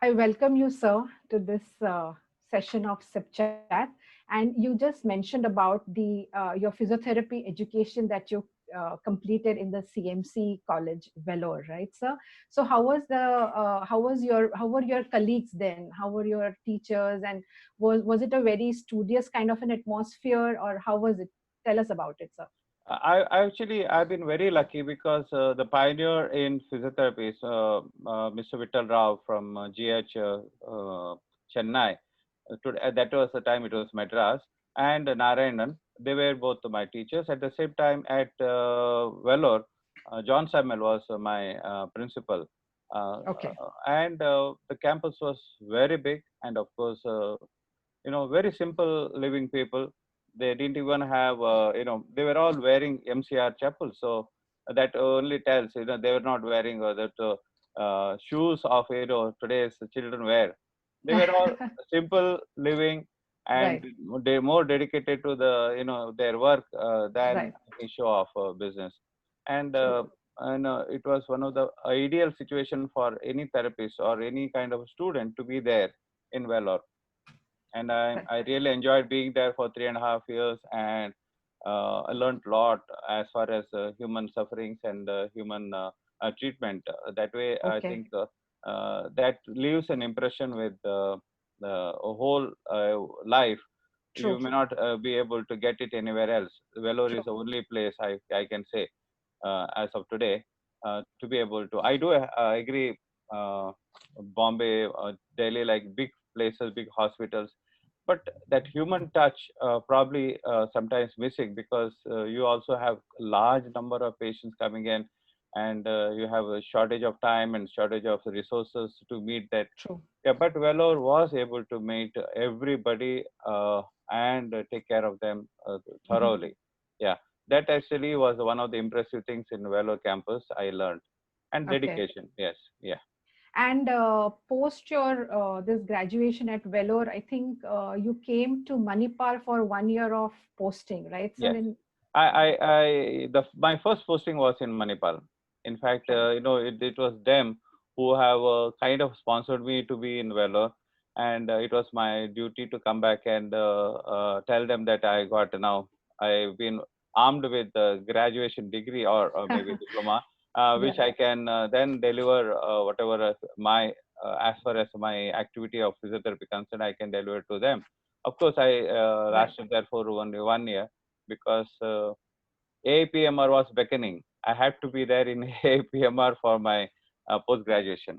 I welcome you, sir, to this session of SIP Chat. And you just mentioned about the your physiotherapy education that you completed in the CMC College, Vellore, right, sir? So how were your colleagues then? How were your teachers? And was it a very studious kind of an atmosphere, or how was it? Tell us about it, sir. I've been very lucky because the pioneer in physiotherapy is Mr. Vittal Rao from GH Chennai. That was the time it was Madras, and Narayanan. They were both my teachers. At the same time, at Vellore, John Samuel was my principal. Okay. And the campus was very big, and of course, very simple living people. They didn't even have, they were all wearing MCR chapels. So that only tells, they were not wearing that shoes of, today's children wear. They were all simple living, and Right. they more dedicated to the, their work than Right. a show of business. And True. it was one of the ideal situation for any therapist or any kind of student to be there in Vellore. And Right. I really enjoyed being there for 3.5 years, and I learned a lot as far as human sufferings and human treatment. That way, I Okay. think that leaves an impression with the whole life. You True. may not be able to get it anywhere else. Vellore is True. the only place I can say as of today to be able to. I do agree. Bombay, Delhi, like big places, big hospitals, but that human touch probably sometimes missing, because you also have large number of patients coming in, and you have a shortage of time and shortage of resources to meet that. True. Yeah, but Vellore was able to meet everybody and take care of them Mhm. thoroughly. Yeah, that actually was one of the impressive things in Vellore campus I learned. And Okay. dedication, yes, yeah. And post your this graduation at Vellore, I think you came to Manipal for 1 year of posting, right, sir? Yes, In my first posting was in Manipal. In fact, right. it was them who have kind of sponsored me to be in Vellore, and it was my duty to come back and tell them that I got now. I've been armed with the graduation degree, or maybe diploma, which Yeah. I can then deliver whatever as far as my activity of physiotherapy concerned, I can deliver to them. Of course, I Right. lasted there for only 1 year, because AAPMR was beckoning. I had to be there in AAPMR for my post graduation.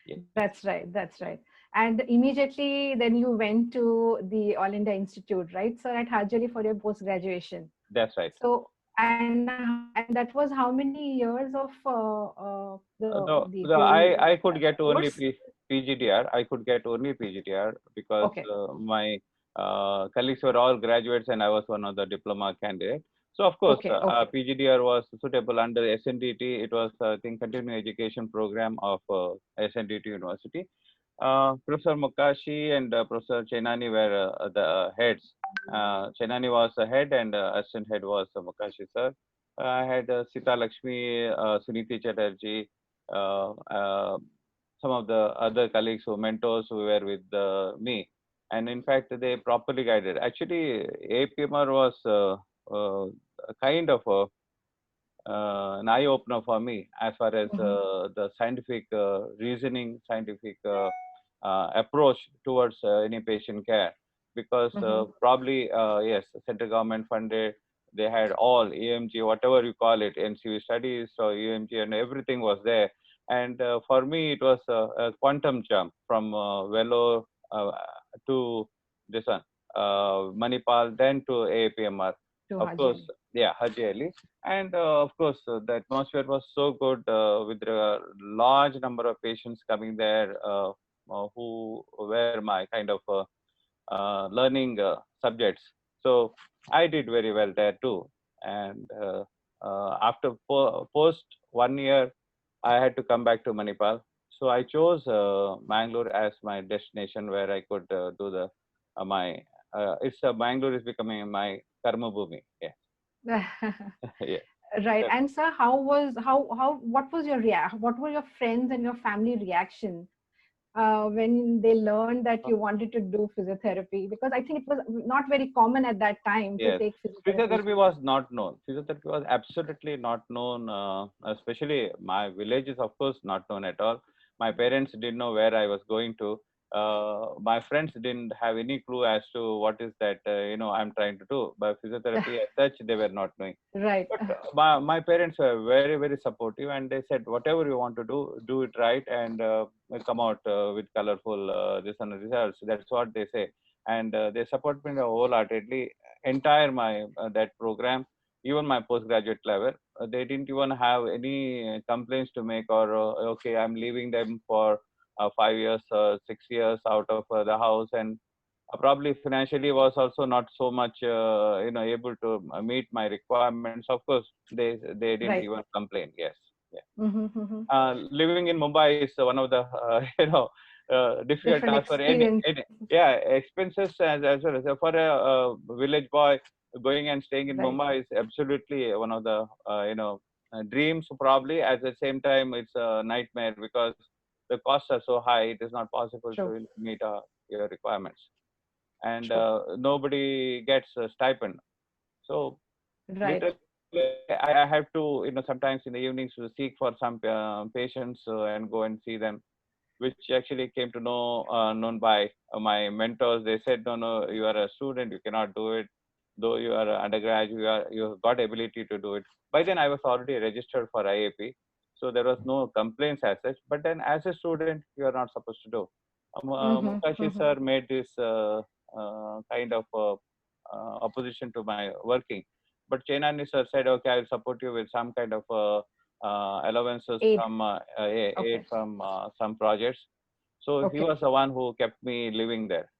Yes, That's right. That's right. And immediately then you went to the All India Institute, right, sir, at Hajali for your post graduation. that's right. So and that was how many years of the whole I could get only course? PGDR. I could get only PGDR because Okay. my colleagues were all graduates, and I was one of the diploma candidates. So of course, Okay. Okay. PGDR was suitable under SNDT. It was, I think, continuing education program of SNDT University. Professor Mukashi and Professor Chenani were the heads. Chenani was the head, and assistant head was Mukashi sir. I had Sita Lakshmi, Suniti Chatterjee, uh, uh, some of the other colleagues who mentors who were with me. And in fact, they properly guided. Actually, APMR was a kind of an eye opener for me as far as Hmm. the scientific reasoning, scientific approach towards any patient care. Because Hmm. probably, yes, central government funded, they had all EMG, whatever you call it, NCV studies, so EMG and everything was there. And for me, it was a quantum jump from Vellore uh, to this one, Manipal, then to APMR. To Of course, Hajali. yeah, Haji Ali. And of course, the atmosphere was so good, with a large number of patients coming there, who were my kind of learning subjects. So I did very well there too. And after post 1 year, I had to come back to Manipal. So I chose Mangalore as my destination, where I could do the my. It's Mangalore is becoming my karma bhumi. Yeah, yeah. Right. That's And sir, how was how what was your what were your friends and your family reaction when they learned that you wanted to do physiotherapy? Because I think it was not very common at that time to Yes, take physiotherapy. physiotherapy was not known. Physiotherapy was absolutely not known, especially my village is, of course, not known at all. My parents didn't know where I was going to. My friends didn't have any clue as to what is that, I'm trying to do. But physiotherapy as such, they were not knowing. Right. But my parents were very, very supportive, and they said, whatever you want to do it right, and come out with colorful this and results. That's what they say, and they support me wholeheartedly. Entire my that program, even my postgraduate level, they didn't even have any complaints to make, or okay, I'm leaving them for 5 years, 6 years out of the house, and probably financially was also not so much able to meet my requirements. Of course, they didn't Right. even complain. Yes, yeah. Mm-hmm. Living in Mumbai is one of the difficult Different tasks for experience. any yeah, expenses as well as for a village boy going and staying in Right. Mumbai is absolutely one of the dreams. Probably at the same time, it's a nightmare because the costs are so high. It is not possible True. to meet your requirements, and True. nobody gets a stipend. So Right. literally, I have to, sometimes in the evenings to seek for some patients and go and see them, which actually came to know known by my mentors. They said, no, you are a student, you cannot do it. Though you are an undergraduate, you have got ability to do it. By then, I was already registered for IAP, so there was no complaints as such. But then, as a student, you are not supposed to do. Mukashi Mm-hmm. sir made this kind of opposition to my working. But Chainani sir said, okay, I will support you with some kind of allowances Aid. from aid Okay. from some projects. So he Okay. was the one who kept me living there.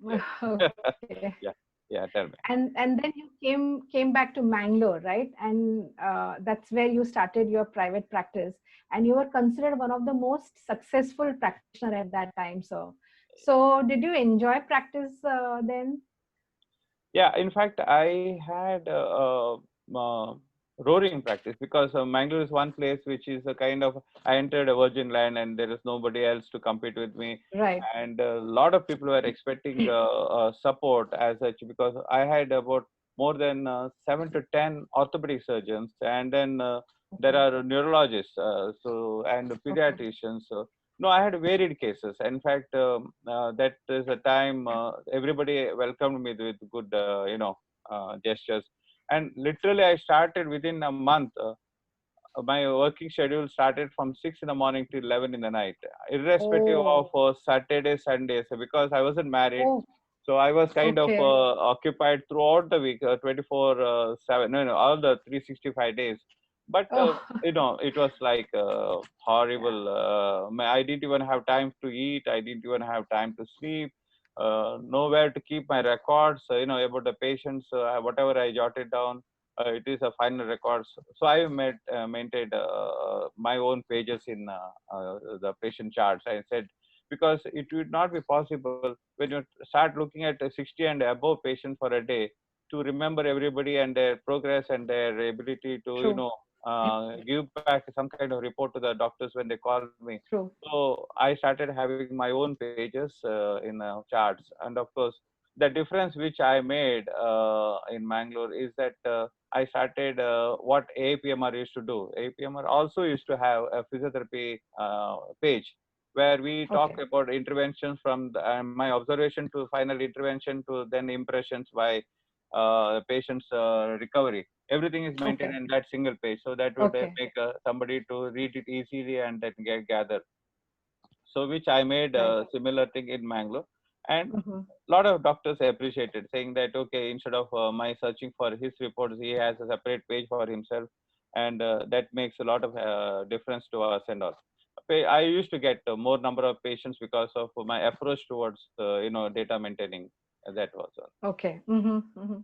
Yes. Okay. Yeah. Yeah. Tell me. And then you came back to Mangalore, right? And that's where you started your private practice, and you were considered one of the most successful practitioner at that time. So did you enjoy practice then? Yeah, in fact, I had roaring practice because Mangalore is one place which is a kind of, I entered a virgin land and there is nobody else to compete with me, Right. and a lot of people were expecting support as such because I had about more than 7 to 10 orthopedic surgeons, and then there Okay. are neurologists, and Okay. pediatricians. No, I had varied cases. In fact, that is a time everybody welcomed me with good, gestures. And literally, I started within a month. My working schedule started from 6 in the morning to 11 in the night, irrespective of Oh. Saturdays, Sundays, because I wasn't married. Oh. So I was kind of Okay. occupied throughout the week, 24/7, no, all the 365 days. But, Oh. it was like Yeah. horrible. I didn't even have time to eat. I didn't even have time to sleep. Nowhere to keep my records, about the patients, whatever I jotted down. It is a final records. So I maintained my own pages in the patient charts. I said, because it would not be possible when you start looking at 60 and above patients for a day to remember everybody and their progress and their ability to, True. give back some kind of report to the doctors when they call me. True. So I started having my own pages in charts, and of course, the difference which I made in Mangalore is that I started what APMR used to do. APMR also used to have a physiotherapy page where we talk Okay. about interventions from my observation to final intervention to then impressions by patient's recovery. Everything is maintained Okay. in that single page, so that would Okay. make somebody to read it easily and then gather. So which I made Right. a similar thing in Mangalore, and Mm-hmm. a lot of doctors appreciated, saying that okay, instead of my searching for his reports, he has a separate page for himself, and that makes a lot of difference to us and all. I used to get more number of patients because of my approach towards data maintaining. That was all. Okay. Mm-hmm.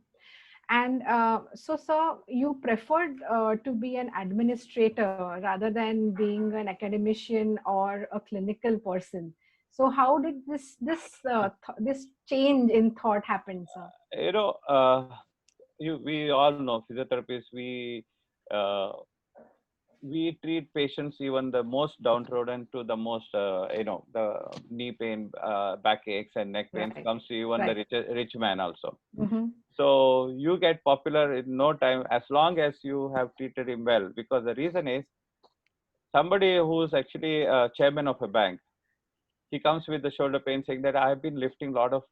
And so you preferred to be an administrator rather than being an academician or a clinical person. So how did this change in thought happen, sir? You know, we all know physiotherapists. Uh, we treat patients, even the most downtrodden to the most, the knee pain, backaches and neck pains Right. comes to even the Right. rich man also. Mm-hmm. So you get popular in no time as long as you have treated him well. Because the reason is somebody who's actually a chairman of a bank, he comes with the shoulder pain saying that I've been lifting a lot of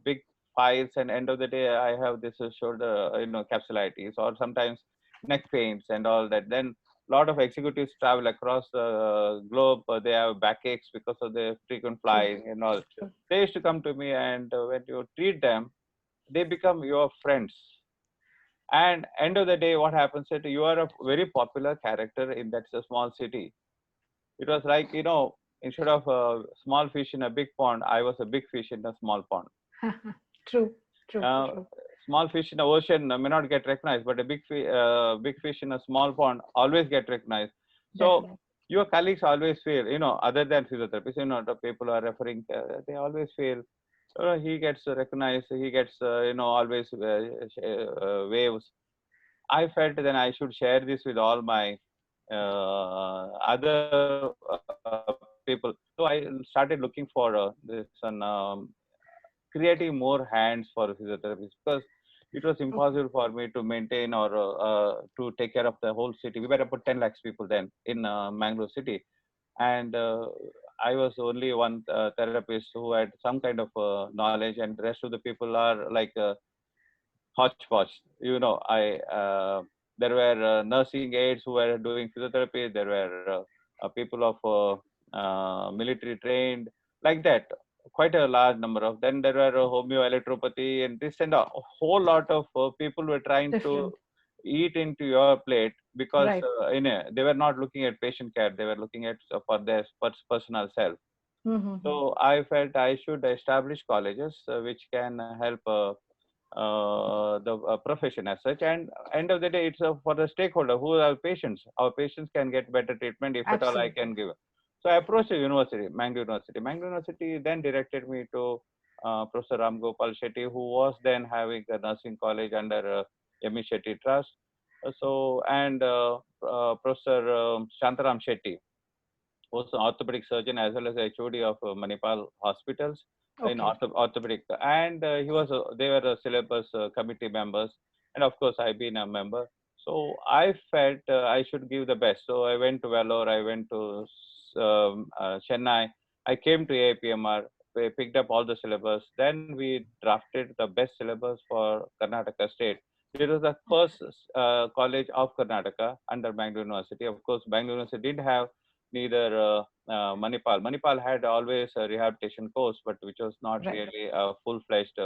big files and end of the day I have this shoulder, capsulitis or sometimes neck pains and all that. Then a lot of executives travel across the globe. They have backaches because of the frequent True. flying and all. True. They used to come to me, and when you treat them, they become your friends. And end of the day, what happens is you are a very popular character in that small city. It was like, instead of a small fish in a big pond, I was a big fish in a small pond. True. True. Uh, True. Small fish in the ocean may not get recognized, but a big fish in a small pond always get recognized. So Definitely. your colleagues always feel, other than physiotherapists, the people are referring, they always feel, he gets recognized, he gets, always waves. I felt then I should share this with all my other people. So I started looking for this one, creating more hands for physiotherapists, because it was Okay. impossible for me to maintain or to take care of the whole city. We were about 10 lakhs people then in Mangalore city, and I was only one therapist who had some kind of knowledge, and the rest of the people are like hodgepodge. There were nursing aides who were doing physiotherapy. There were people of military trained, like that. Quite a large number of. Then there were homeoelectropathy and this, and a whole lot of people were trying to Different. eat into your plate, because Right. they were not looking at patient care. They were looking at for their personal self. Mm-hmm. So I felt I should establish colleges which can help the profession as such. And end of the day, it's for the stakeholder who are patients. Our patients can get better treatment if at all I Absolutely. can give. So I approached the university, Mangalore University. Mangalore University then directed me to Professor Ram Gopal Shetty, who was then having a nursing college under M.E. Shetty Trust. And Professor Shantaram Shetty, was an orthopedic surgeon as well as HOD of Manipal hospitals in Okay. orthopedic, and they were syllabus committee members, and of course I've been a member. So I felt I should give the best. So I went to Vellore, I went to Chennai, I came to AIPMR, we picked up all the syllabus. Then we drafted the best syllabus for Karnataka State. It was the first college of Karnataka under Bangalore University. Of course, Bangalore University did have neither Manipal. Manipal had always a rehabilitation course, but which was not Right. really a full-fledged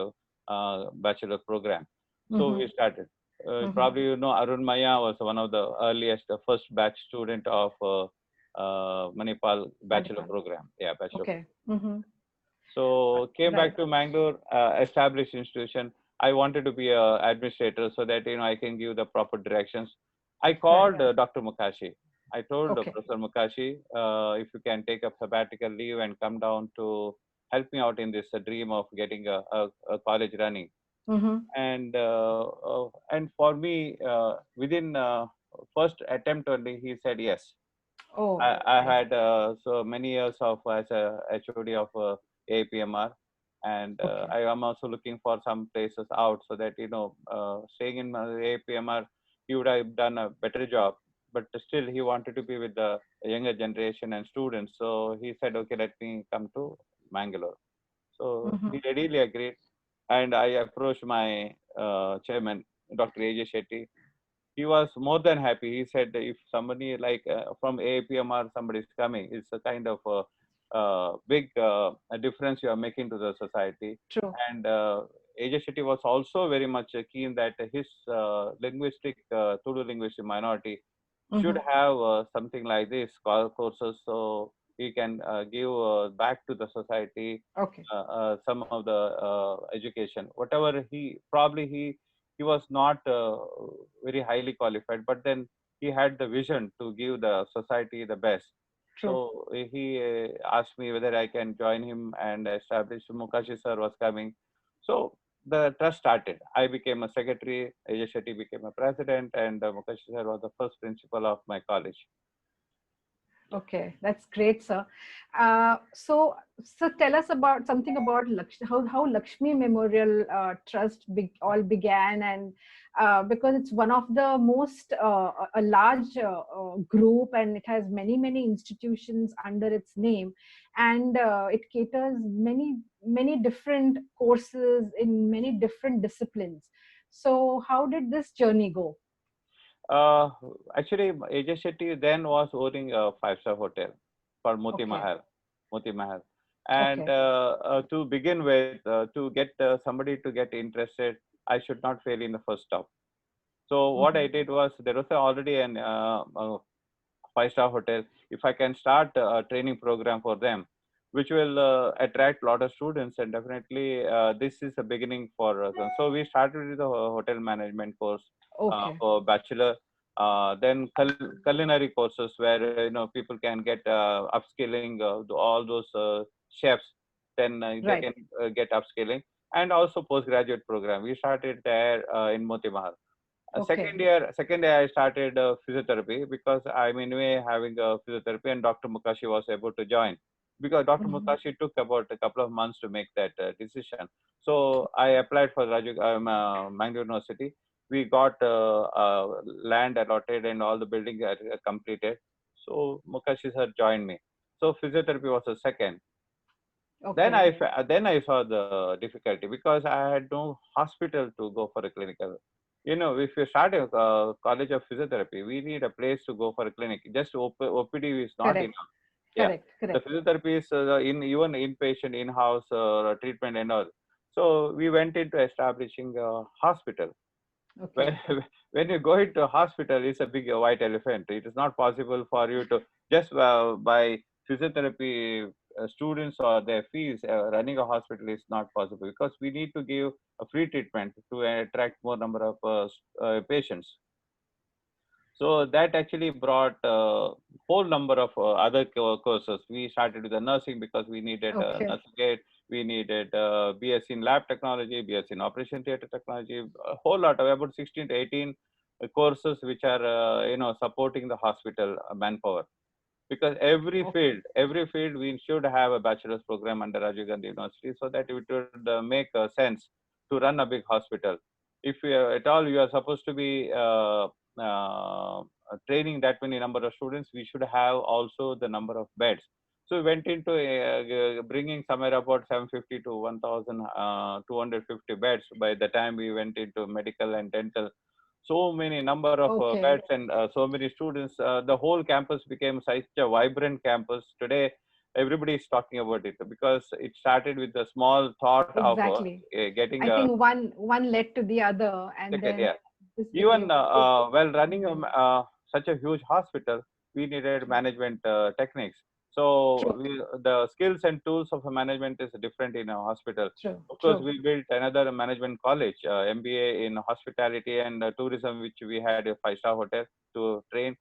bachelor program. So Mm-hmm. we started. Mm-hmm. Probably Arun Maya was one of the earliest, first batch student of Manipal bachelor Manipal. program. Yeah, bachelor. Okay. Mm-hmm. So came Right. back to Mangalore, established institution. I wanted to be a administrator so that I can give the proper directions. I Right. called Dr. Mukashi. I told Okay. Professor Mukashi, if you can take a sabbatical leave and come down to help me out in this dream of getting a college running. Mm-hmm. And for me, within first attempt only, he said yes. Oh, I nice. had so many years of as a HOD of APMR, and Okay. I am also looking for some places out so that staying in APMR, he would have done a better job. But still, he wanted to be with the younger generation and students. So he said, "Okay, let me come to Mangalore." So Mm-hmm. he readily agreed, and I approached my chairman, Dr. AJ Shetty. He was more than happy. He said if somebody like from APMR somebody is coming, it's a kind of big a difference you are making to the society. True. And AJ Shetty was also very much keen that his linguistic Tudu linguistic minority should Mm-hmm. have something like this courses, so he can give back to the society Okay. some of the education. Whatever he was not very highly qualified, but then he had the vision to give the society the best. True. So he asked me whether I can join him and establish. Mukashi sir was coming, so the trust started. I became a secretary, Ajay Shetty became a president, and Mukesh sir was the first principal of my college. Okay, that's great, sir. So tell us about something about how Lakshmi Memorial Trust all began, and because it's one of the most a large group, and it has many institutions under its name, and it caters many different courses in many different disciplines. So how did this journey go? Uh, Actually, AJ Shetty then was owning a five-star hotel for Moti Okay, Mahal, Moti Mahal. And okay. to begin with, to get somebody to get interested, I should not fail in the first stop. So what I Mhm. did was there was already an five-star hotel. If I can start a training program for them, which will attract a lot of students, and definitely this is a beginning for us. And so we started with the hotel management course Okay, for bachelor. Then culinary courses where people can get upskilling all those chefs. Then they right. can get upskilling, and also postgraduate program. We started there in Moti Mahal. Okay. Second year I started physiotherapy because I'm anyway having a physiotherapy, and Dr. Mukashi was able to join because Dr. Mhm. Mukashi took about a couple of months to make that decision. So I applied for Mangalore University. We got land allotted and all the buildings are completed. So Mukashi sir joined me. So physiotherapy was the second. Okay. Then I saw the difficulty because I had no hospital to go for a clinical. If you start a college of physiotherapy, we need a place to go for a clinic. Just OPD is not Correct. enough. Yeah, Correct. the Correct. physiotherapy is in even inpatient in-house treatment and all. So we went into establishing a hospital. When Okay. when you go into a hospital, it's a big white elephant. It is not possible for you to just by physiotherapy students or their fees running a hospital is not possible because we need to give a free treatment to attract more number of patients. So that actually brought a whole number of other courses. We started with the nursing because we needed Okay. nursing aid. We needed BSc in lab technology, BSc in operation theater technology, a whole lot of about 16 to 18 courses which are supporting the hospital manpower. Because Okay. every field we should have a bachelor's program under Rajiv Gandhi University so that it would make sense to run a big hospital. If at all you are supposed to be training that many number of students, we should have also the number of beds. So we went into bringing somewhere about 750 to 1,250 beds by the time we went into medical and dental. So many number of Okay. beds and so many students. The whole campus became such a vibrant campus. Today, everybody is talking about it because it started with the small thought of Exactly. getting I a think one led to the other, and second. then Yeah, this even became a big while running movement. such a huge hospital, we needed True. management techniques. So True. the skills and tools of a management is different in a hospital. True. Of course, True. we built another management college, MBA in hospitality and tourism, which we had a five-star hotel to train.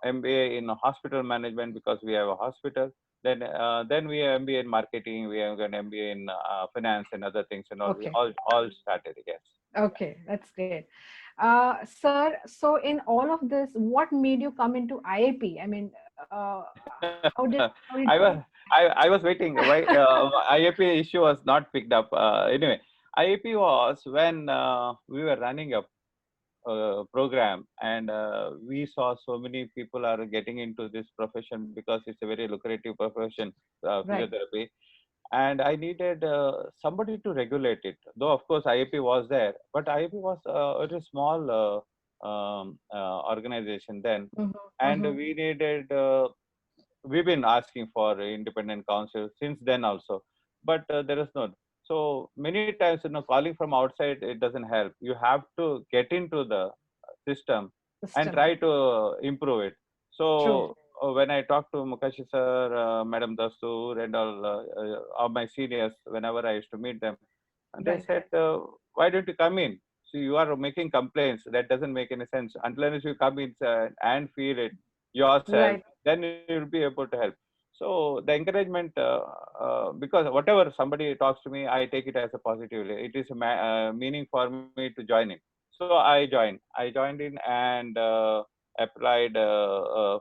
MBA in hospital management because we have a hospital. Then we have MBA in marketing. We have an MBA in finance and other things and all. We Okay. all started. Yes. Okay. That's great. Sir, so in all of this, what made you come into IAP? I mean, how did I was I was waiting. Why IAP issue was not picked up? Anyway, IAP was when we were running a program and we saw so many people are getting into this profession because it's a very lucrative profession, right? physiotherapy. And I needed somebody to regulate it. Though of course IAP was there, but IAP was a very small organization then, Mm-hmm. and Mm-hmm. we needed. We've been asking for independent counsel since then also, but there is no. So many times, calling from outside it doesn't help. You have to get into the system and System. try to improve it. True. So when I talk to Mukashi sir, Madam Dastur, and all my seniors, whenever I used to meet them, and they Right. said, "Why don't you come in? See, you are making complaints. That doesn't make any sense. Unless you come in and feel it yourself, Right. then you'll be able to help." So the encouragement, because whatever somebody talks to me, I take it as a positively. It is a meaning for me to join in. So I joined. I joined in, and applied.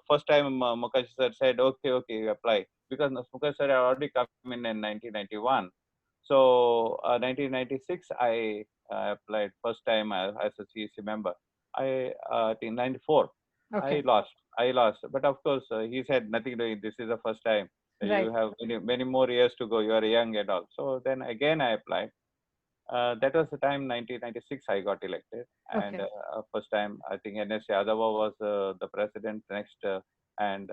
First time Mukesh sir said, okay, you apply, because Mukesh sir had already come in 1991. So 1996, I applied first time as a CEC member. I think 94. I Okay. lost. I lost. But of course, he said nothing doing. This is the first time. You Right. have many more years to go. You are young and all. So then again I applied. That was the time 1996 I got elected, and Okay. first time I think NS Yadava was the president next, and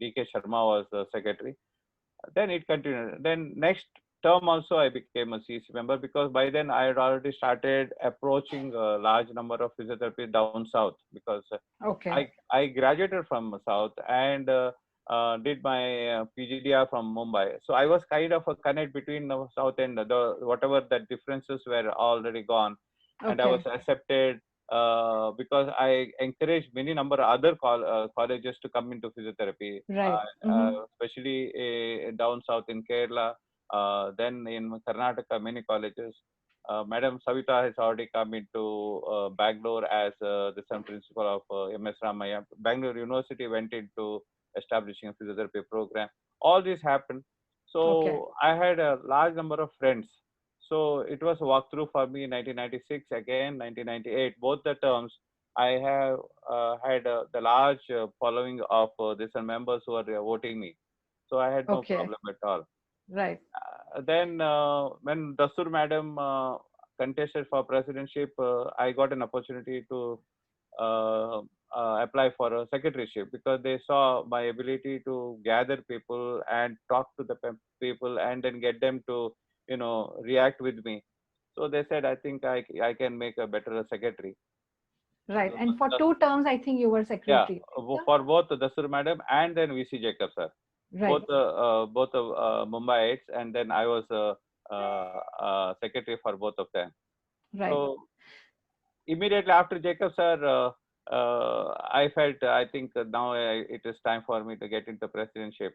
DK Sharma was the secretary. Then it continued. Then next term also I became a CEC member, because by then I had already started approaching a large number of physiotherapists down south, because Okay. I graduated from south and did my PGDR from Mumbai. So I was kind of a connect between the south and the whatever the differences were already gone, and I was Okay. accepted because I encouraged many number of other colleges to come into physiotherapy, Right. Mm-hmm. especially down south in Kerala, then in Karnataka, many colleges. Madam Savita has already come into Bangalore as the son principal of MS Ramaya. Bangalore University went into establishing a physiotherapy program. All this happened. Okay. So I had a large number of friends. So it was a walkthrough for me in 1996, again 1998. Both the terms, I have had the large following of these members who are voting me. So I had no Okay. problem at all. Right. Then when Dastur madam contested for presidency, I got an opportunity to uh, apply for a secretaryship, because they saw my ability to gather people and talk to the people and then get them to react with me. So they said, I think I can make a better secretary. Right. So And for 2 terms, I think you were yeah, secretary, right, sir? for both Dastur madam and then VC Jacob sir, Right. both Mumbaiites, and then I was secretary for both of them. Right. So immediately after Jacob sir, I felt I think now it is time for me to get into presidency.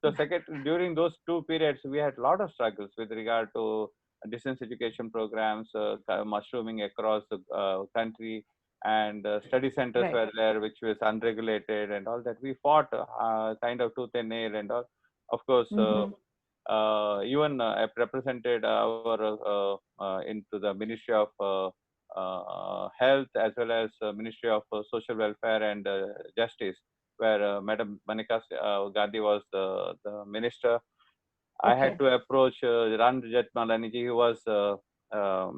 So secretary, during those 2 periods, we had a lot of struggles with regard to distance education programs, mushrooming across the country, and study centers Right. were there, which was unregulated and all that. We fought kind of tooth and nail and all. Of course, Mm-hmm. even I represented our into the Ministry of Health, as well as Ministry of Social Welfare and Justice, where Madam Manika Gandhi was the minister. I had Okay. to approach Ran Jetmalaniji, who was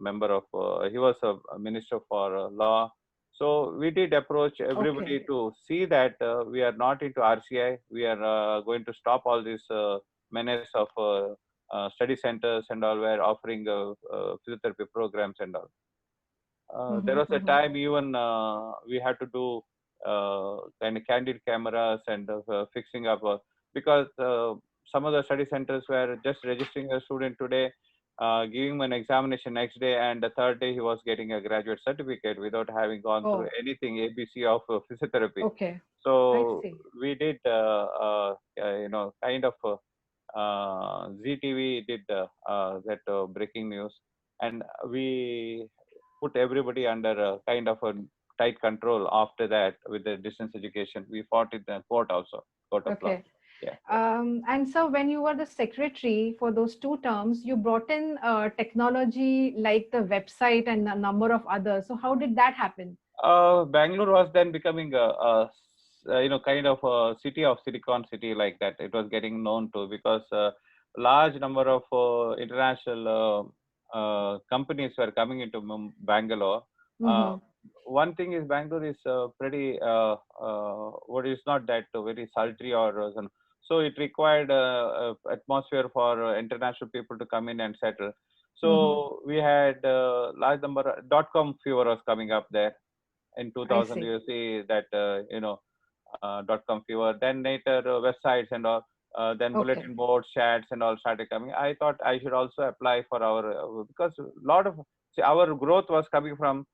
member of, he was a minister for law. So we did approach Okay. everybody to see that we are not into RCI. We are going to stop all this menace of study centers and all, were offering physiotherapy programs and all. There Mm-hmm. was a Mm-hmm. time even we had to do kind of candid cameras and fixing up, because some of the study centers were just registering a student today, giving him an examination next day, and the third day he was getting a graduate certificate without having gone through Oh, anything ABC of physiotherapy. okay. I So see. we did, kind of ZTV did that breaking news, and we put everybody under a kind of a tight control after that with the distance education. We fought in the court also, court of law. Okay. Yeah. And so when you were the secretary for those 2 terms, you brought in technology like the website and a number of others. So how did that happen? Bangalore was then becoming kind of a city of Silicon City, like that. It was getting known to, because large number of international companies were coming into Bangalore. Uh, Mm-hmm. one thing is Bangalore is pretty what is not that very sultry or so it required atmosphere for international people to come in and settle. Mm-hmm. So we had large number .com fever was coming up there in I 2000. see. You see that .com fever, then later websites and all, then Okay. bulletin boards, chats and all started coming. I thought I should also apply for our because a lot of, see, our growth was coming from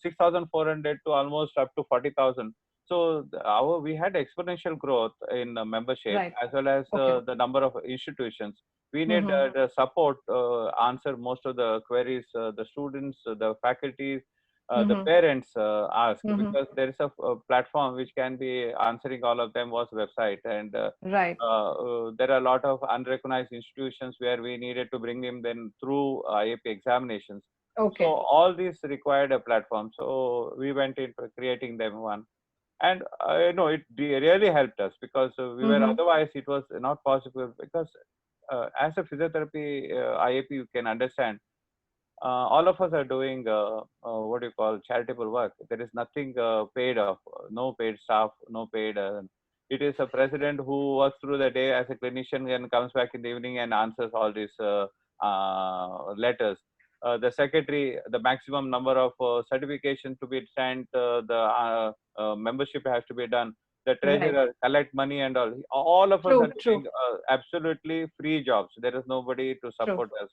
6,400 to almost up to 40,000. So we had exponential growth in membership, Right. as well as Okay. the number of institutions. We need Mm-hmm. the support, answer most of the queries, the students, the faculty. the Mm-hmm. parents ask, Mm-hmm. because there is a platform which can be answering all of them was website, and Right. there are a lot of unrecognized institutions where we needed to bring them then through IAP examinations. So Okay. all these required a platform. So we went into creating them one, and it really helped us, because we were, Mm-hmm. otherwise it was not possible, because as a physiotherapy IAP, you can understand, all of us are doing what do you call charitable work. There is nothing paid off, no paid staff, no paid. It is a president who works through the day as a clinician and comes back in the evening and answers all these letters. The secretary, the maximum number of certification to be sent, the membership has to be done. The Right. treasurer collect money and all. All of us are True. doing True. absolutely free jobs. There is nobody to True. support us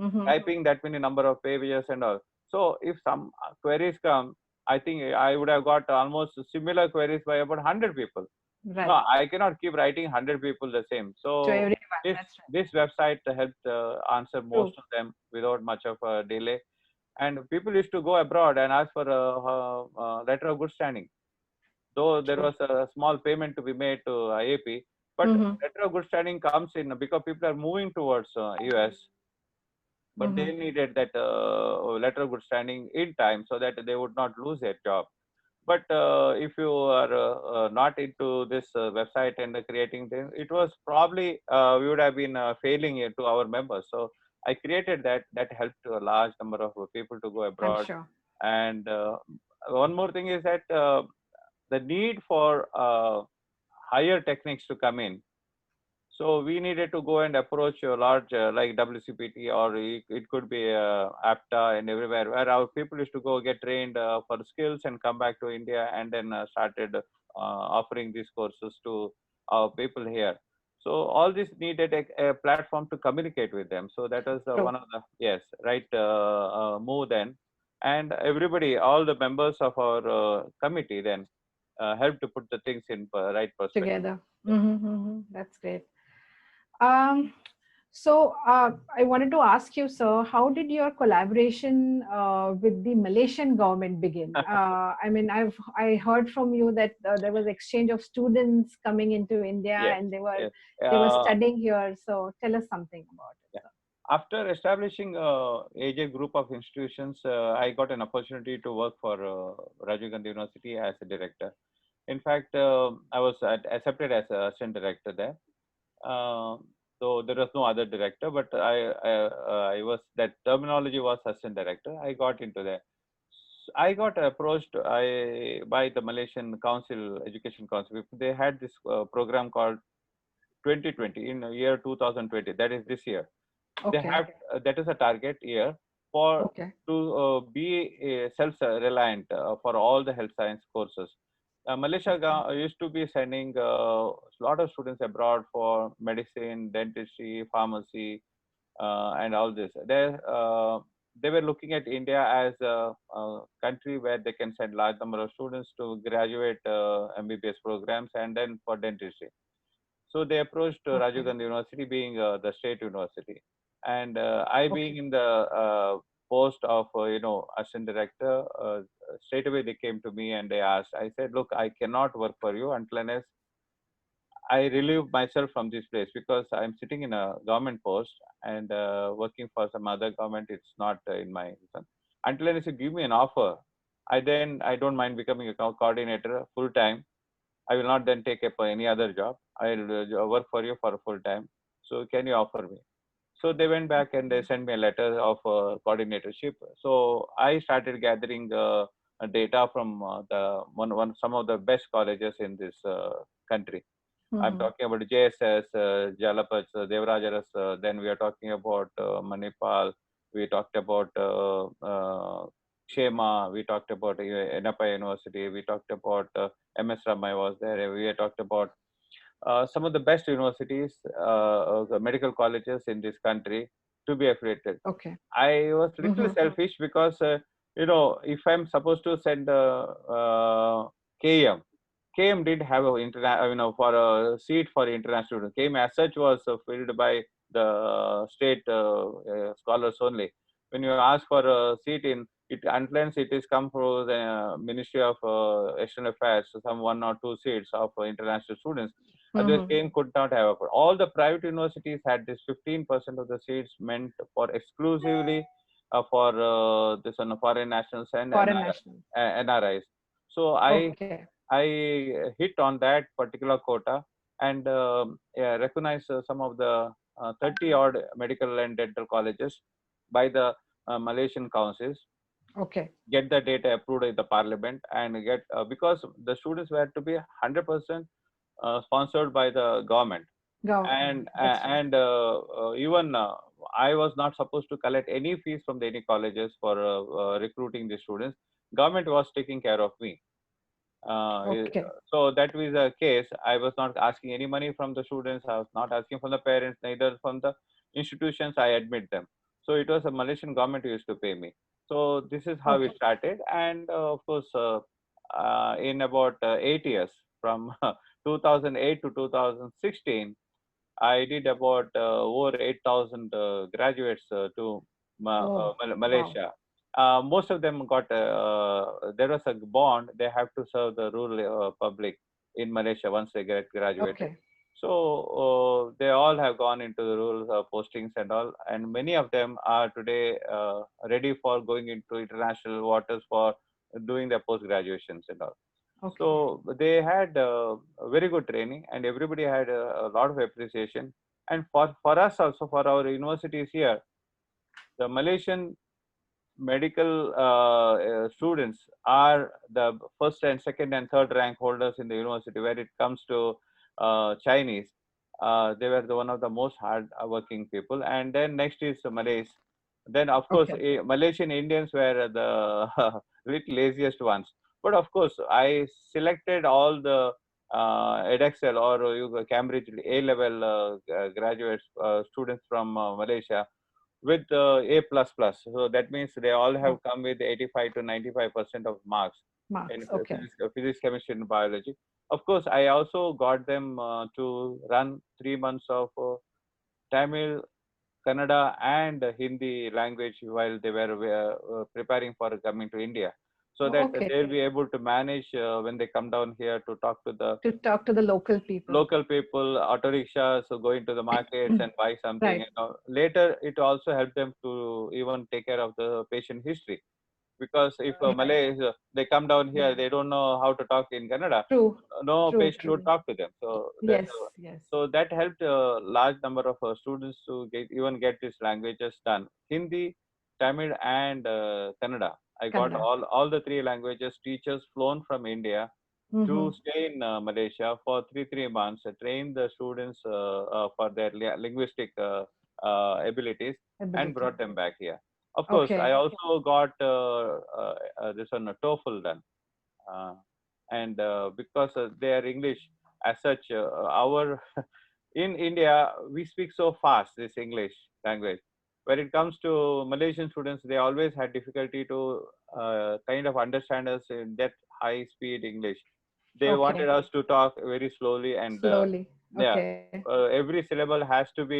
Mm-hmm. typing that many number of pages and all. So if some queries come, I think I would have got almost similar queries by about 100 people. No, Right. I cannot keep writing 100 people the same. To So everyone. this That's right. this website helped answer most True. of them without much of a delay. And people used to go abroad and ask for a letter of good standing, though there True. was a small payment to be made to IAP. But Mm-hmm. letter of good standing comes in because people are moving towards US, but Mm-hmm. they needed that letter of good standing in time so that they would not lose their job. But if you are not into this website and creating things, it was probably we would have been failing it to our members. So I created that. That helped a large number of people to go I'm abroad. sure. And one more thing is that the need for higher techniques to come in, so we needed to go and approach a large like WCPT, or it could be APTA and everywhere, where our people used to go get trained for skills and come back to India, and then started offering these courses to our people here. So all this needed a platform to communicate with them. So that was True. one of the, yes, right, move then. And everybody, all the members of our committee then helped to put the things in right perspective. Together. Mm-hmm. Mm-hmm. That's great. Um, so I wanted to ask you, sir, how did your collaboration with the Malaysian government begin? I mean, I heard from you that there was exchange of students coming into India, Yes, and yes. they were Uh, studying here. So tell us something about it, yeah. sir. After establishing a AJ group of institutions, I got an opportunity to work for Rajiv Gandhi University as a director. In fact, I was accepted as a assistant director there. Uh, so there was no other director, but I was, that terminology was assistant director. I got into that. I got approached by the Malaysian Council, Education Council. They had this program called 2020 in year 2020. That is this year. They Okay. have that is a target year for Okay. to be self-reliant for all the health science courses. Malaysia used to be sending a lot of students abroad for medicine, dentistry, pharmacy, and all this. They were looking at India as a country where they can send large number of students to graduate MBBS programs and then for dentistry. So they approached Rajiv Okay. Gandhi University, being the state university, and I being Okay. in the post of assistant director. Straight away they came to me and they asked. I said, look, I cannot work for you until unless I relieve myself from this place, because I'm sitting in a government post and working for some other government. It's not in my until unless you give me an offer. I don't mind becoming a coordinator full time. I will not then take up any other job. I'll work for you for full time. So can you offer me? So they went back and they sent me a letter of coordinatorship. So I started gathering data from the one some of the best colleges in this country. I'm Mm-hmm. talking about JSS, Jalapach, Devarajaras. Then we are talking about Manipal. We talked about Shema. We talked about Enapa University. We talked about MS Ramai was there. We talked about some of the best universities, medical colleges in this country to be affiliated. Okay. I was little Mm-hmm. selfish because if I'm supposed to send KM, KM did have a for a seat for international students. KM as such was filled by the state scholars only. When you ask for a seat in unless it is come from the Ministry of External Affairs, some 1 or 2 seats of international students. The same could not have afforded. All the private universities had this 15% of the seats meant for exclusively for this on foreign nationals and Foreign national. NRIs. So Okay. I hit on that particular quota and yeah, recognize some of the 30 odd medical and dental colleges by the Malaysian councils, Okay. get the data approved in the parliament, and get because the students were to be 100% sponsored by the government. Government. That's right. And even I was not supposed to collect any fees from any colleges for recruiting the students. Government was taking care of me. Okay. So that was the case. I was not asking any money from the students. I was not asking from the parents, neither from the institutions. I admit them. So it was a Malaysian government who used to pay me. So this is how it Okay. started. And of course, in about 8 years, from 2008 to 2016, I did about over 8,000 graduates to Oh, wow. Malaysia. Most of them got, there was a bond, they have to serve the rural public in Malaysia once they get graduated. Okay. So they all have gone into the rural postings and all, and many of them are today ready for going into international waters for doing their post graduations and all. Okay. So they had very good training, and everybody had a lot of appreciation. And for us also, for our universities here, the Malaysian medical students are the first and second and third rank holders in the university. Where it comes to Chinese, they were one of the most hard working people. And then next is the Malays. Then of course Okay. Malaysian Indians were the little laziest ones. But of course, I selected all the Edexcel or Cambridge A level graduates, students from Malaysia with A plus plus. So that means they all have Wow. come with 85 to 95% of marks in Marks. Okay. physics, chemistry, and biology. Of course, I also got them to run 3 months of Tamil, Kannada, and Hindi language while they were preparing for coming to India, so that Okay. they'll be able to manage when they come down here to talk to the To talk to the local people. local people, auto rickshaws, so go into the markets and buy something. Right. Later, it also helped them to even take care of the patient history. Because if Right. Malays, they come down here, Yeah. they don't know how to talk in Canada. True. No True. patient would True. talk to them. So Yes. Yes. so that helped a large number of students to even get these languages done. Hindi, Tamil, and Kannada. I got Kannada. all the three languages. Teachers flown from India to Mm-hmm. stay in Malaysia for three months, train the students for their linguistic abilities, and Ability. brought them back here. Of course, I Okay. also got this one TOEFL done, uh, and because their English as such, our in India we speak so fast this English language. When it comes to Malaysian students, they always had difficulty to kind of understand us in that high speed English. They Okay. wanted us to talk very slowly, and Slowly. yeah, Okay. every syllable has to be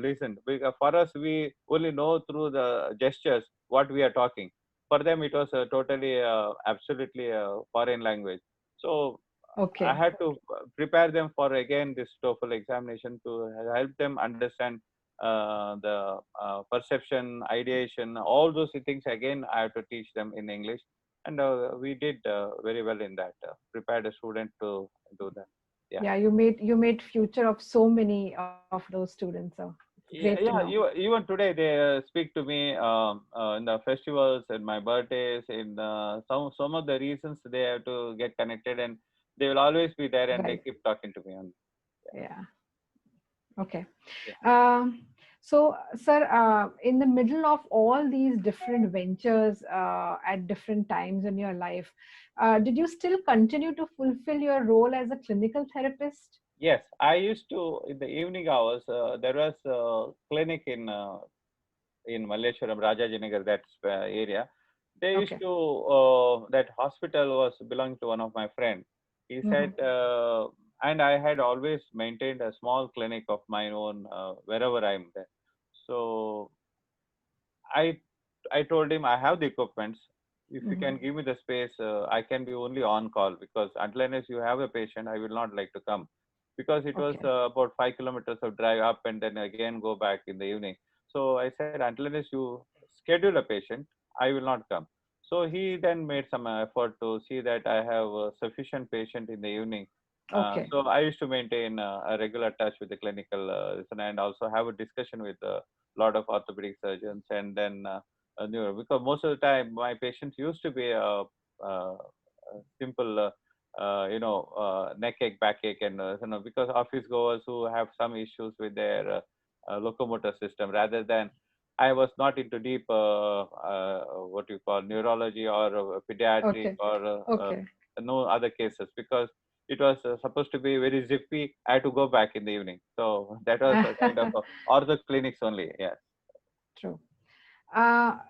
listened. Because for us, we only know through the gestures what we are talking. For them, it was totally, absolutely a foreign language. So I Okay. had to prepare them for again this TOEFL examination to help them understand the perception, ideation, all those things. Again, I have to teach them in English, and we did very well in that. Prepared a student to do that. Yeah. Yeah. You made future of so many of those students. So it's great to Yeah, know. yeah. Even today, they speak to me in the festivals and my birthdays. In some of the reasons they have to get connected, and they will always be there, and they Right. keep talking to me. On Yeah. Okay. yeah. Um, so, sir, in the middle of all these different ventures at different times in your life, did you still continue to fulfill your role as a clinical therapist? Yes, I used to in the evening hours. There was a clinic in Malleshwaram, Rajajinagar, that area. They used Okay. to that hospital was belonging to one of my friend. He Hmm. said, and I had always maintained a small clinic of my own wherever I'm there. So I I told him I have the equipments. If you Mhm. can give me the space, I can be only on call, because until unless you have a patient, I will not like to come, because it was Okay. about 5 kilometers of drive up and then again go back in the evening. So I said, until unless you schedule a patient, I will not come. So he then made some effort to see that I have sufficient patient in the evening. Okay. So I used to maintain a regular touch with the clinical and also have a discussion with a lot of orthopedic surgeons, and then because most of the time my patients used to be simple neck ache, backache, and because office goers who have some issues with their locomotor system, rather than I was not into deep what you call neurology or pediatric Okay. or Okay. no other cases, because it was supposed to be very zippy. I had to go back in the evening, so that was a kind of ortho clinics only. Yeah. True.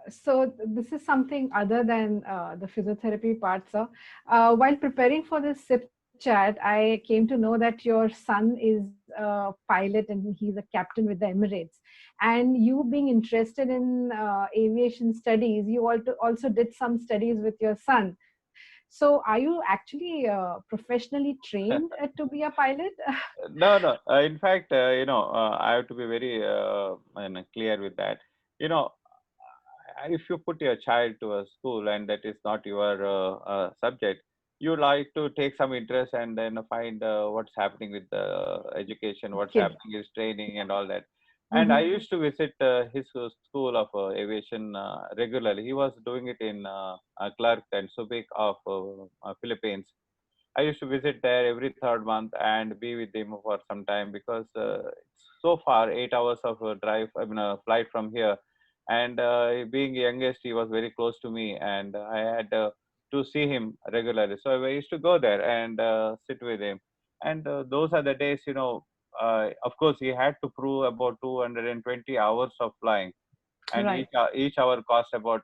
So this is something other than the physiotherapy part, sir. While preparing for this SIP chat, I came to know that your son is a pilot and he's a captain with the Emirates. And you being interested in aviation studies, you also did some studies with your son. So are you actually professionally trained to be a pilot? No, no. In fact, I have to be very clear with that. You know, if you put your child to a school and that is not your subject, you like to take some interest and then find what's happening with the education, what's Kid. happening is training and all that. And I Hmm. used to visit his school of aviation regularly. He was doing it in Clark and Subic of Philippines. I used to visit there every third month and be with him for some time, because it's so far, 8 hours of drive, I mean, a flight from here. And being youngest, he was very close to me, and I had to see him regularly. So I used to go there and sit with him. And those are the days, of course, he had to prove about 220 hours of flying, and Right. each hour cost about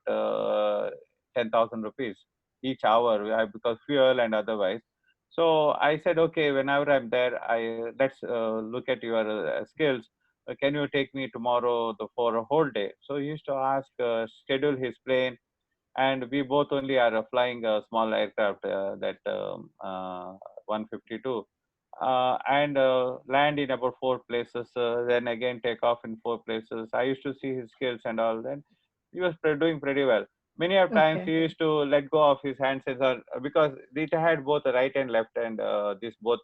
10,000 rupees each hour, because fuel and otherwise. So I said, okay, whenever I'm there, I let's look at your skills. Can you take me tomorrow for a whole day? So he used to ask, schedule his plane, and we both only are flying a small aircraft, that 152, and land in about four places, then again take off in four places. I used to see his skills and all. Then he was doing pretty well. Many of times he Okay. used to let go of his hand sensor, because it had both the right and left, and these both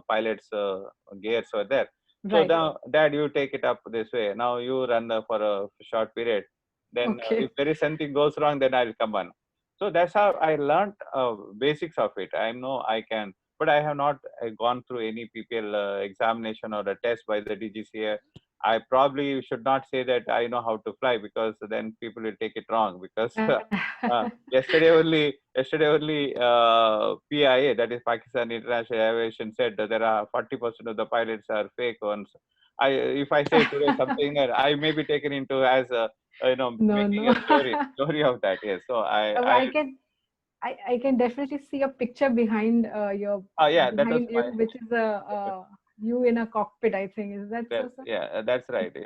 pilots gears were there. So Right. now, Dad, you take it up this way. Now you run for a short period. Then if Okay. there is something goes wrong, then I'll come on. So that's how I learned basics of it. I know I can, but I have not gone through any PPL examination or a test by the DGCA. I probably should not say that I know how to fly, because then people will take it wrong. Because yesterday only PIA, that is Pakistan International Aviation, said that there are 40% of the pilots are fake ones. If I say today something, I may be taken into as a No, making no. a story of that. Yes. So I I can I can definitely see a picture behind your yeah, that was behind you, my which is a you in a cockpit. I think is that so, sir? yeah, that's right.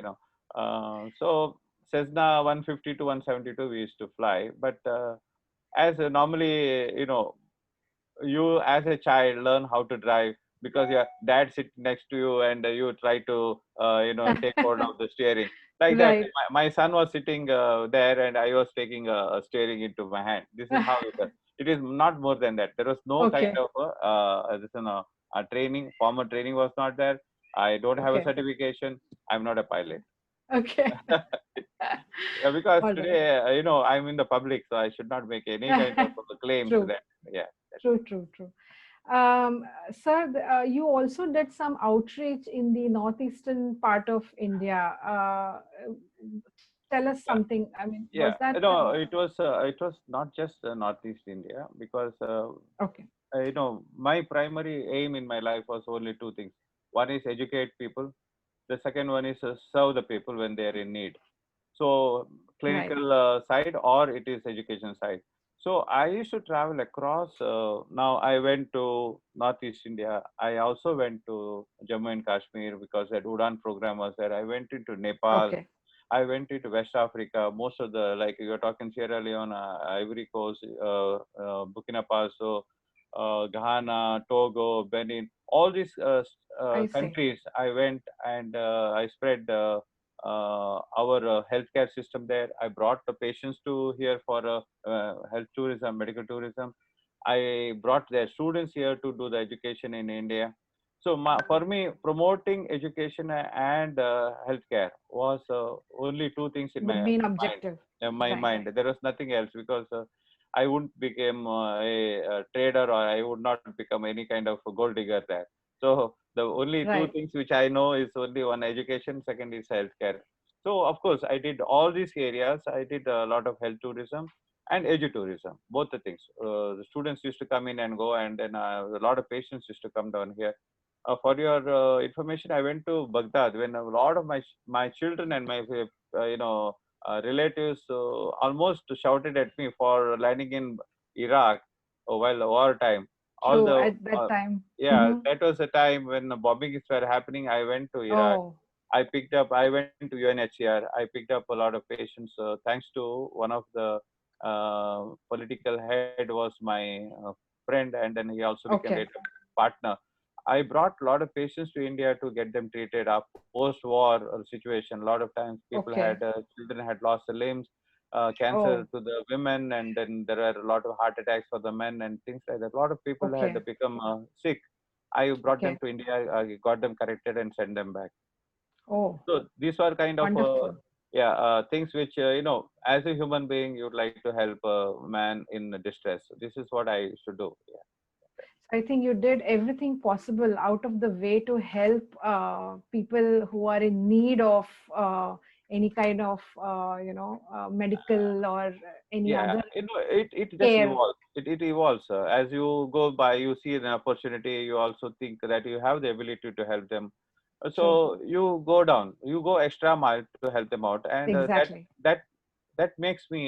So Cessna 150 to 172 we used to fly, but as normally, you as a child learn how to drive, because your dad sits next to you and you try to take hold of the steering, like that. Right. My son was sitting there and I was taking a steering into my hand. This is how it was. It is not more than that. There was no kind Okay. of a training. Formal training was not there. I don't have a Okay. certification. I'm not a pilot. Okay. Yeah, because All right. today, I'm in the public, so I should not make any kind of claims True. that, yeah. True. True. True. Sir, you also did some outreach in the northeastern part of India. Tell us Yeah, something. I mean, was yeah. that It was not just Northeast India, because okay? my primary aim in my life was only two things. One is educate people. The second one is serve the people when they are in need. So Right. clinical side, or it is education side. So I used to travel across. Now I went to Northeast India. I also went to Jammu and Kashmir, because that Udan program was there. I went into Nepal. Okay. I went into West Africa. Most of the, like you're talking Sierra Leone, Ivory Coast, Burkina Faso, Ghana, Togo, Benin, all these I see. countries. I went and I spread our healthcare system there. I brought the patients to here for health tourism, medical tourism. I brought their students here to do the education in India. So for me, promoting education and healthcare was only two things in The my main mind. objective. In my Right. mind, there was nothing else because I wouldn't become a trader, or I would not become any kind of a gold digger there. So the only two Right. things which I know is only one: education, second is healthcare. So of course, I did all these areas. I did a lot of health tourism and edutourism, both the things. The students used to come in and go, and then a lot of patients used to come down here. For your information, I went to Baghdad when a lot of my children and my relatives almost shouted at me for landing in Iraq while the war time. All True. the At that time. yeah, Hmm. that was the time when the bombings were happening. I went to Iraq. Oh, I went to UNHCR. I picked up a lot of patients. Thanks to one of the political head was my friend, and then he also became okay. later partner. I brought a lot of patients to India to get them treated. Our post-war situation, a lot of times people had Okay. children had lost their limbs, cancer Oh, to the women, and then there are a lot of heart attacks for the men and things like that. A lot of people had okay. become sick. I brought them Okay. to India, got them corrected, and sent them back. Oh, So these are kind of wonderful. things which as a human being, you'd like to help a man in distress. This is what I used to do. Yeah. I think you did everything possible out of the way to help people who are in need of any kind of, medical or any Yeah, other it just care. evolves. It evolves. As you go by, you see an opportunity. You also think that you have the ability to help them. True. So you go down, you go extra mile to help them out, and Exactly. that that makes me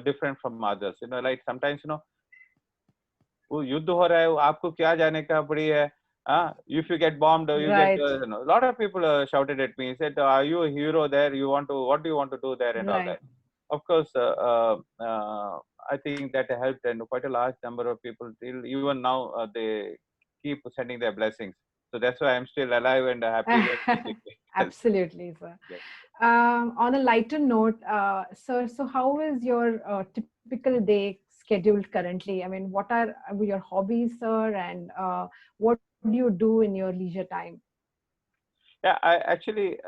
different from others. Like sometimes वो युद्ध हो रहा है वो आपको क्या जाने का पड़ी है if you get bombed you get Right. a lot of people shouted at me said are you a hero there you want to what do you want to do there and all Right. that of course I think that helped and quite a large number of people till even now they keep sending their blessings so that's why I'm still alive and happy and physically healthy. Absolutely, sir. Yes. On a lighter note, sir, so how is your typical day scheduled currently? I mean, what are your hobbies, sir, and what do you do in your leisure time? Yeah, I actually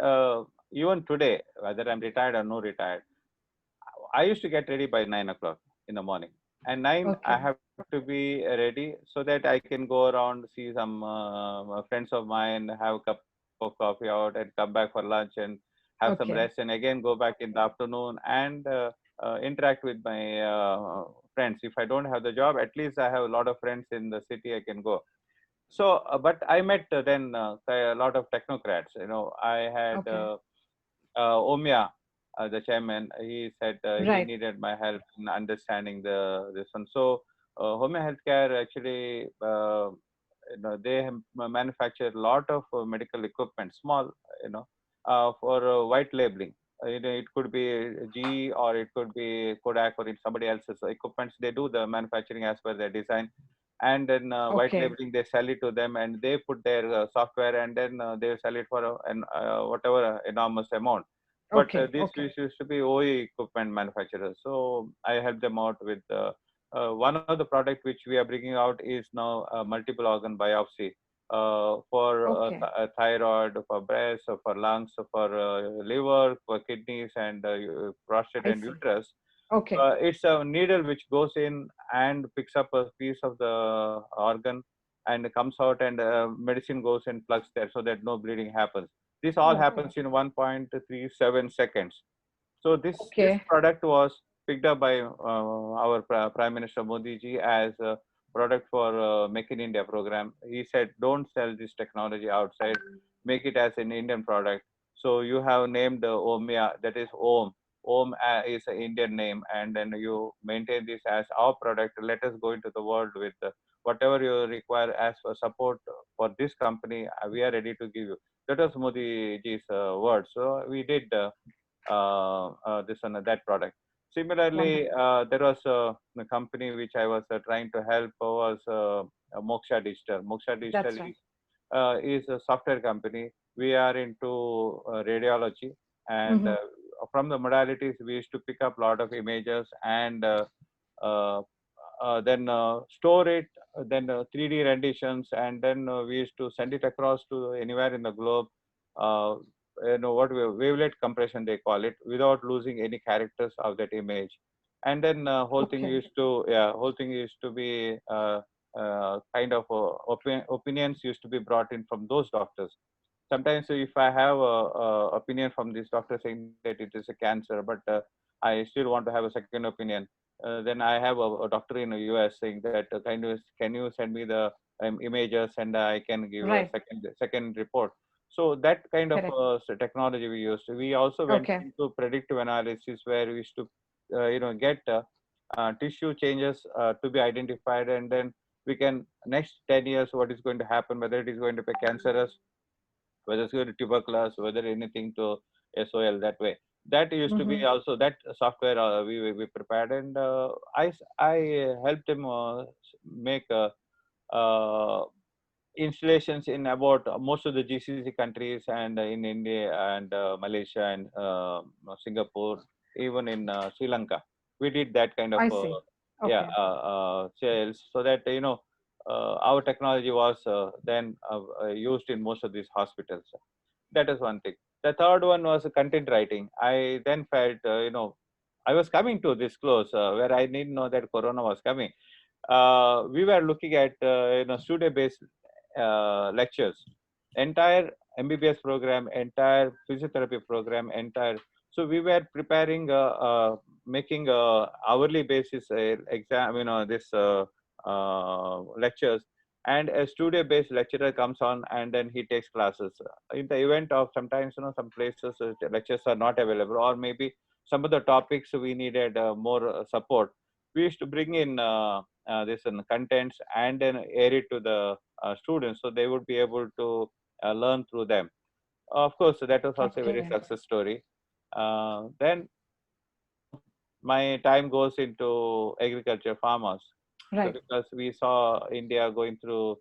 even today whether I'm retired or no retired I used to get ready by 9 o'clock in the morning. And nine, I Okay. have to be ready so that I can go around, see some friends of mine, have a cup of coffee out, and come back for lunch and have some rest, Okay. and again go back in the afternoon and interact with my friends. If I don't have the job, at least I have a lot of friends in the city I can go. So, but I met then a lot of technocrats. I had Okay. Omya, the chairman, he said he Right. needed my help in understanding this one. So, Home Healthcare actually, they manufacture a lot of medical equipment, small, for white labeling. It could be GE or it could be Kodak or it's somebody else's equipments. They do the manufacturing as per their design, and then white Okay. labeling they sell it to them, and they put their software, and then they sell it for an whatever enormous amount but Okay. this Okay. used to be OE equipment manufacturers. So I help them out with one of the product which we are bringing out is now multiple organ biopsy for Okay. thyroid, for breast, for lungs, for liver, for kidneys, and prostate I and see. uterus. Okay. It's a needle which goes in and picks up a piece of the organ and comes out, and medicine goes and plugs there so that no bleeding happens. This all Oh, happens in 1.37 seconds. So this okay. product was picked up by our Prime Minister Modi ji as a product for Make in India program. He said, don't sell this technology outside, make it as an Indian product. So you have named Omia, that is Om. Om is an Indian name, and then you maintain this as our product. Let us go into the world with whatever you require as for support for this company, we are ready to give you. That was Modi ji's words. So we did this and that product. Similarly, Wonderful. there was a company which I was trying to help was Moksha Digital. Moksha Digital That's right. is a software company. We are into radiology, and Mm-hmm. from the modalities, we used to pick up a lot of images and uh, then store it, then 3D renditions, and then we used to send it across to anywhere in the globe. Uh, what wavelet compression they call it, without losing any characters of that image. And then Okay. whole thing used to be kind of opinions used to be brought in from those doctors. Sometimes if I have a opinion from this doctor saying that it is a cancer, but I still want to have a second opinion, then I have a doctor in the US saying that can you send me the images and I can give a Right. second report. So that kind of Correct. technology we used. We also went Okay. into predictive analysis where we used to get tissue changes to be identified, and then we can next 10 years what is going to happen, whether it is going to be cancerous, whether it's going to tuberculosis, whether anything to SOL that way. That used to Mm-hmm. be also that software we prepared, and I helped him make installations in about most of the GCC countries, and in India and Malaysia and Singapore, even in Sri Lanka. We did that kind of I see. Okay. sales, so that our technology was then used in most of these hospitals. That is one thing. The third one was content writing. I then felt, I was coming to this close where I didn't know that Corona was coming. We were looking at studio-based lectures, entire MBBS program, entire physiotherapy program, entire. So we were preparing, making hourly basis exam, this lectures, and a studio-based lecturer comes on and then he takes classes. In the event of sometimes, some places lectures are not available, or maybe some of the topics we needed more support. We used to bring in this contents and then air it to the students, so they would be able to learn through them. Of course, that was also a very Okay. success story. Then my time goes into agriculture, farmers. So Right. because we saw India going through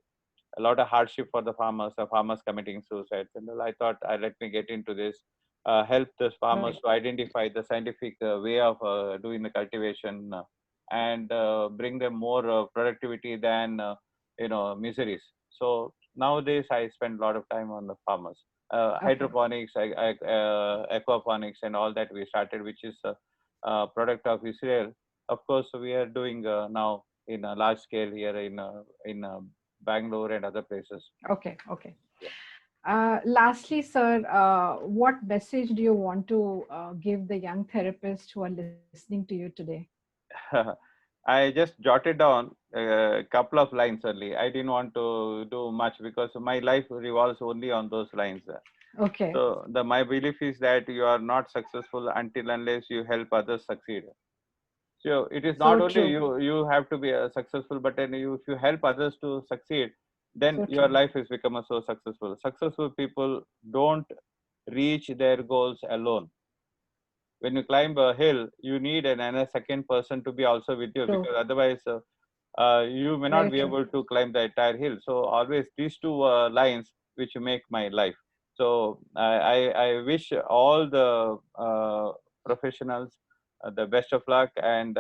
a lot of hardship for the farmers committing suicides, and I thought, let me get into this, help the farmers Right. to identify the scientific way of doing the cultivation, and bring them more productivity than miseries. So nowadays I spend a lot of time on the farmers. Okay. Hydroponics, aquaponics, and all that we started, which is a product of Israel. Of course, we are doing now in a large scale here in Bangalore and other places. Okay. Okay. Yeah. Lastly, sir, what message do you want to give the young therapists who are listening to you today? I just jotted down a couple of lines only. I didn't want to do much because my life revolves only on those lines. Okay. So my belief is that you are not successful until unless you help others succeed. So it is not So only true. you have to be successful, but then if you help others to succeed, then So your true. life is become so successful. Successful people don't reach their goals alone. When you climb a hill, you need another second person to be also with you, True. because otherwise you may not Very be true. able to climb the entire hill. So always these two lines which make my life. So I wish all the professionals the best of luck, and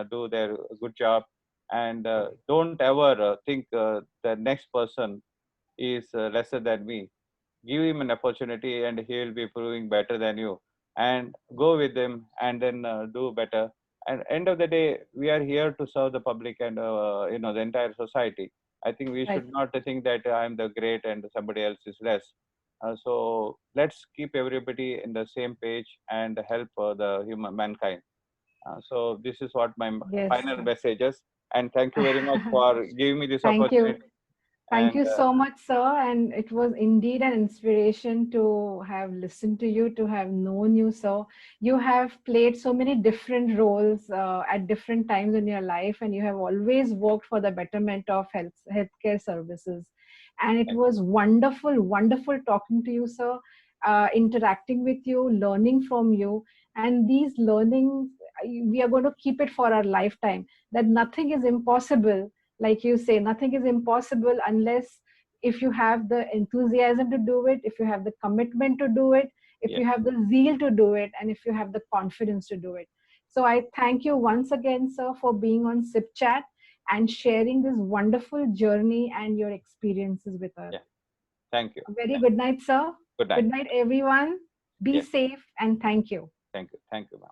do their good job, and don't ever think the next person is lesser than me. Give him an opportunity and he will be proving better than you, and go with him and then do better. And end of the day, we are here to serve the public and the entire society. I think we Right. should not think that I'm the great and somebody else is less. So let's keep everybody in the same page and help the human mankind. So this is what my Yes, final sir. message is, and thank you very much for giving me this Thank you. opportunity. Thank you And so much, sir. And it was indeed an inspiration to have listened to you, to have known you, sir. You have played so many different roles at different times in your life, and you have always worked for the betterment of healthcare services. And it thank was wonderful, wonderful talking to you, sir, interacting with you, learning from you. And these learnings, we are going to keep it for our lifetime, that nothing is impossible. Like you say, nothing is impossible unless if you have the enthusiasm to do it, if you have the commitment to do it, if yes, you have the zeal to do it, and if you have the confidence to do it. So I thank you once again, sir, for being on Sip Chat and sharing this wonderful journey and your experiences with us. yeah. Thank you. A very good night, sir. Good Good night. night, everyone. Be Yes, safe and thank you. thank you. Thank you, ma'am.